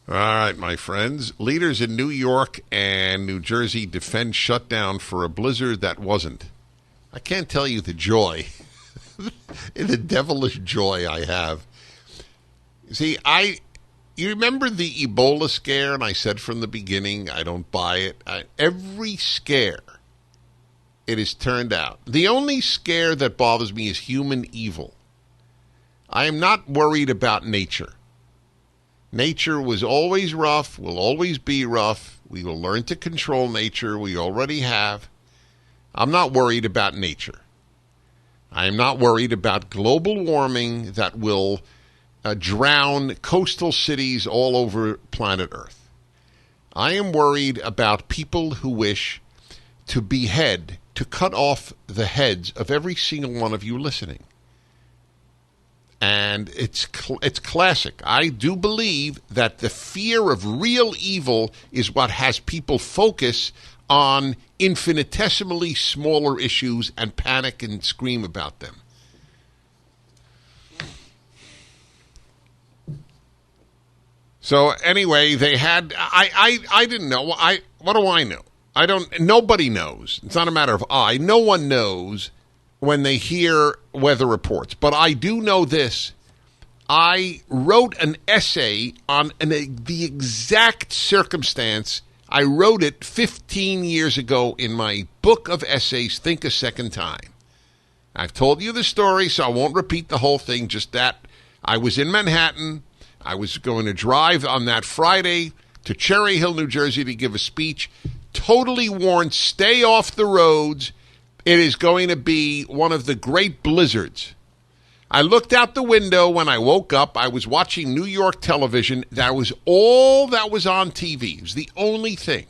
All right, my friends. Leaders in New York and New Jersey defend shutdown for a blizzard that wasn't. I can't tell you the joy, the devilish joy I have. See, you remember the Ebola scare, and I said from the beginning, I don't buy it. Every scare, it has turned out. The only scare that bothers me is human evil. I am not worried about nature. Nature was always rough, will always be rough. We will learn to control nature. We already have. I'm not worried about nature. I am not worried about global warming that will drown coastal cities all over planet Earth. I am worried about people who wish to behead, to cut off the heads of every single one of you listening. And it's classic. I do believe that the fear of real evil is what has people focus on infinitesimally smaller issues and panic and scream about them. So anyway, they had. I didn't know. What do I know? I don't. Nobody knows. It's not a matter of I. No one knows when they hear weather reports. But I do know this. I wrote an essay on the exact circumstance. I wrote it 15 years ago in my book of essays, Think a Second Time. I've told you the story, so I won't repeat the whole thing, just that I was in Manhattan. I was going to drive on that Friday to Cherry Hill, New Jersey to give a speech. Totally warned, stay off the roads. It is going to be one of the great blizzards. I looked out the window when I woke up. I was watching New York television. That was all that was on TV. It was the only thing.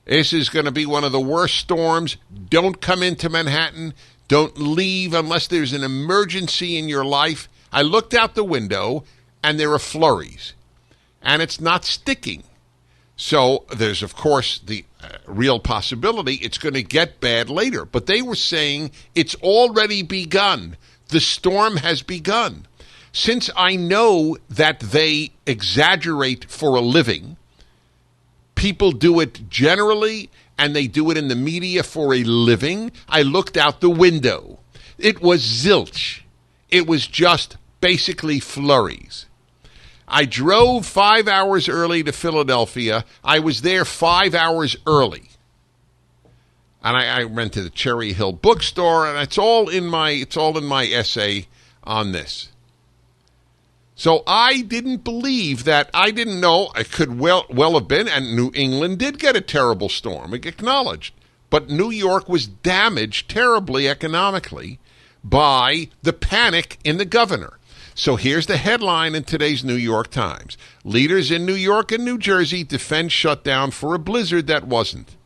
This is going to be one of the worst storms. Don't come into Manhattan. Don't leave unless there's an emergency in your life. I looked out the window, and there are flurries. And it's not sticking. So there's, of course, the real possibility it's going to get bad later. But they were saying it's already begun. The storm has begun. Since I know that they exaggerate for a living, people do it generally, and they do it in the media for a living, I looked out the window. It was zilch. It was just basically flurries. I drove 5 hours early to Philadelphia. I was there 5 hours early. And I went to the Cherry Hill bookstore, and it's all in my essay on this. So I didn't believe that. I didn't know it could well have been, and New England did get a terrible storm, acknowledged. But New York was damaged terribly economically by the panic in the governor. So here's the headline in today's New York Times. Leaders in New York and New Jersey defend shutdown for a blizzard that wasn't.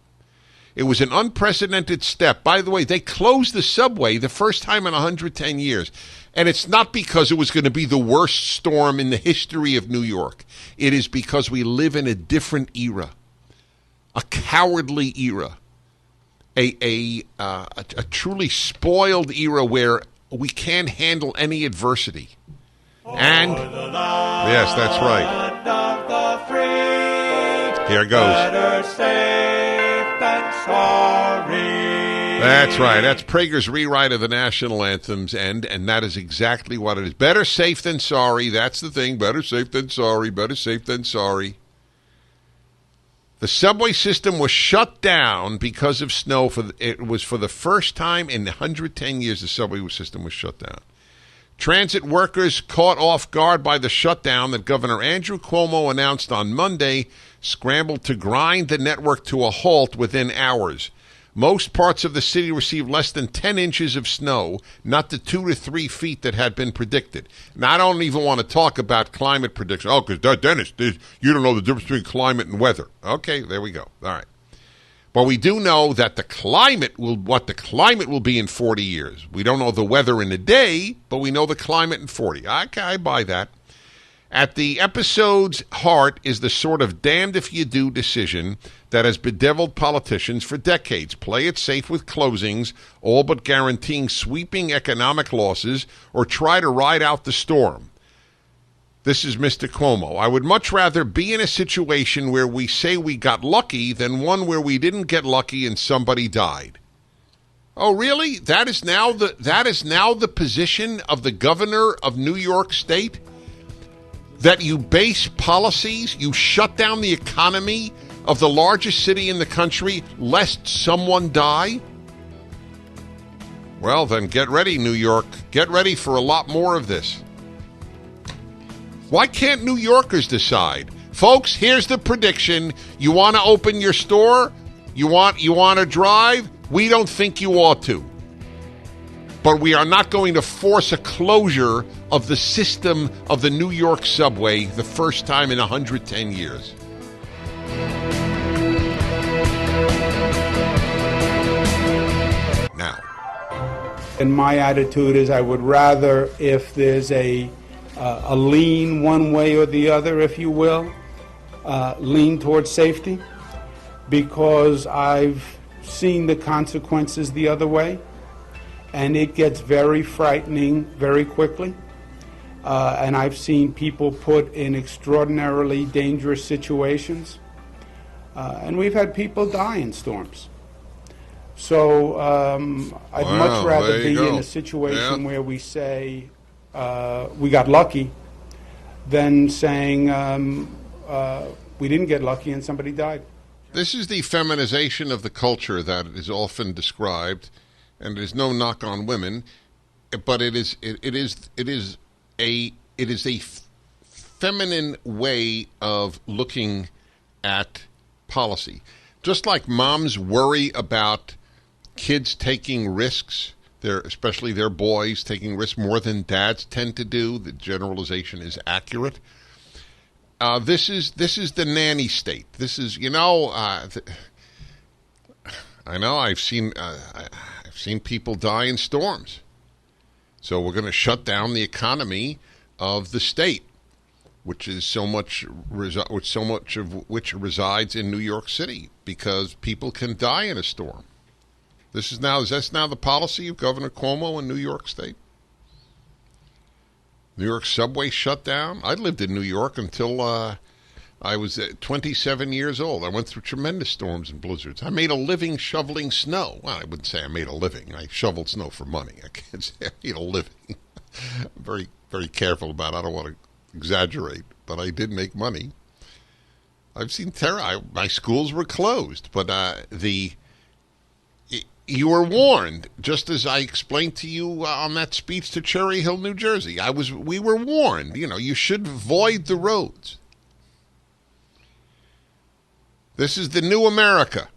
It was an unprecedented step. By the way, they closed the subway the first time in 110 years. And it's not because it was going to be the worst storm in the history of New York. It is because we live in a different era, a cowardly era, a truly spoiled era where we can't handle any adversity. And yes, that's right. Here goes. That's right. That's Prager's rewrite of the national anthems, and that is exactly what it is. Better safe than sorry. That's the thing. Better safe than sorry. Better safe than sorry. The subway system was shut down because of snow. It was for the first time in 110 years the subway system was shut down. Transit workers caught off guard by the shutdown that Governor Andrew Cuomo announced on Monday scrambled to grind the network to a halt within hours. Most parts of the city received less than 10 inches of snow, not the 2 to 3 feet that had been predicted. Now, I don't even want to talk about climate prediction. Oh, because Dennis, you don't know the difference between climate and weather. Okay, there we go. All right. But we do know that what the climate will be in 40 years. We don't know the weather in a day, but we know the climate in 40. I buy that. At the episode's heart is the sort of damned if you do decision that has bedeviled politicians for decades. Play it safe with closings, all but guaranteeing sweeping economic losses, or try to ride out the storm. This is Mr. Cuomo. I would much rather be in a situation where we say we got lucky than one where we didn't get lucky and somebody died. Oh, really? That is now the position of the governor of New York State? That you base policies, you shut down the economy of the largest city in the country lest someone die? Well, then get ready, New York. Get ready for a lot more of this. Why can't New Yorkers decide? Folks, here's the prediction. You want to open your store? You want to drive? We don't think you ought to. But we are not going to force a closure of the system of the New York subway the first time in 110 years. Now. And my attitude is I would rather, if there's a lean one way or the other, if you will, lean towards safety, because I've seen the consequences the other way, and it gets very frightening very quickly. And I've seen people put in extraordinarily dangerous situations, and we've had people die in storms. So I'd much rather be in a situation where we say we got lucky than saying we didn't get lucky and somebody died. This is the feminization of the culture that is often described, and it is no knock on women, but it is a feminine way of looking at policy. Just like moms worry about kids taking risks, especially their boys taking risks more than dads tend to do. The generalization is accurate. This is the nanny state. This is, I know I've seen people die in storms. So we're going to shut down the economy of the state, which is so much of which resides in New York City, because people can die in a storm. Is that now the policy of Governor Cuomo in New York State? New York subway shut down. I lived in New York until I was 27 years old. I went through tremendous storms and blizzards. I made a living shoveling snow. Well, I wouldn't say I made a living. I shoveled snow for money. I can't say I made a living. I'm very, very careful about it. I don't want to exaggerate, but I did make money. I've seen terror. My schools were closed, but you were warned, just as I explained to you on that speech to Cherry Hill, New Jersey. We were warned. You should void the roads. This is the new America.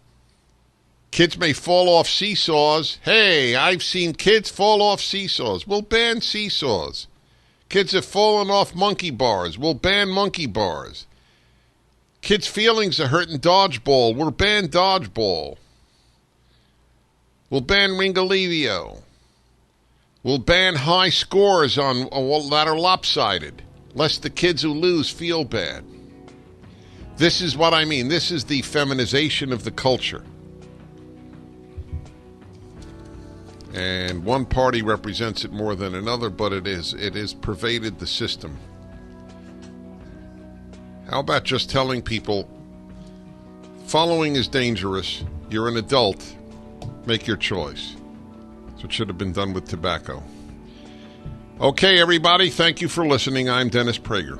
Kids may fall off seesaws. Hey, I've seen kids fall off seesaws. We'll ban seesaws. Kids have fallen off monkey bars. We'll ban monkey bars. Kids' feelings are hurt in dodgeball. We'll ban dodgeball. We'll ban Ringalivio. We'll ban high scores on that are lopsided, lest the kids who lose feel bad. This is what I mean. This is the feminization of the culture. And one party represents it more than another, but it is pervaded the system. How about just telling people, following is dangerous, you're an adult, make your choice. That's what should have been done with tobacco. Okay, everybody, thank you for listening. I'm Dennis Prager.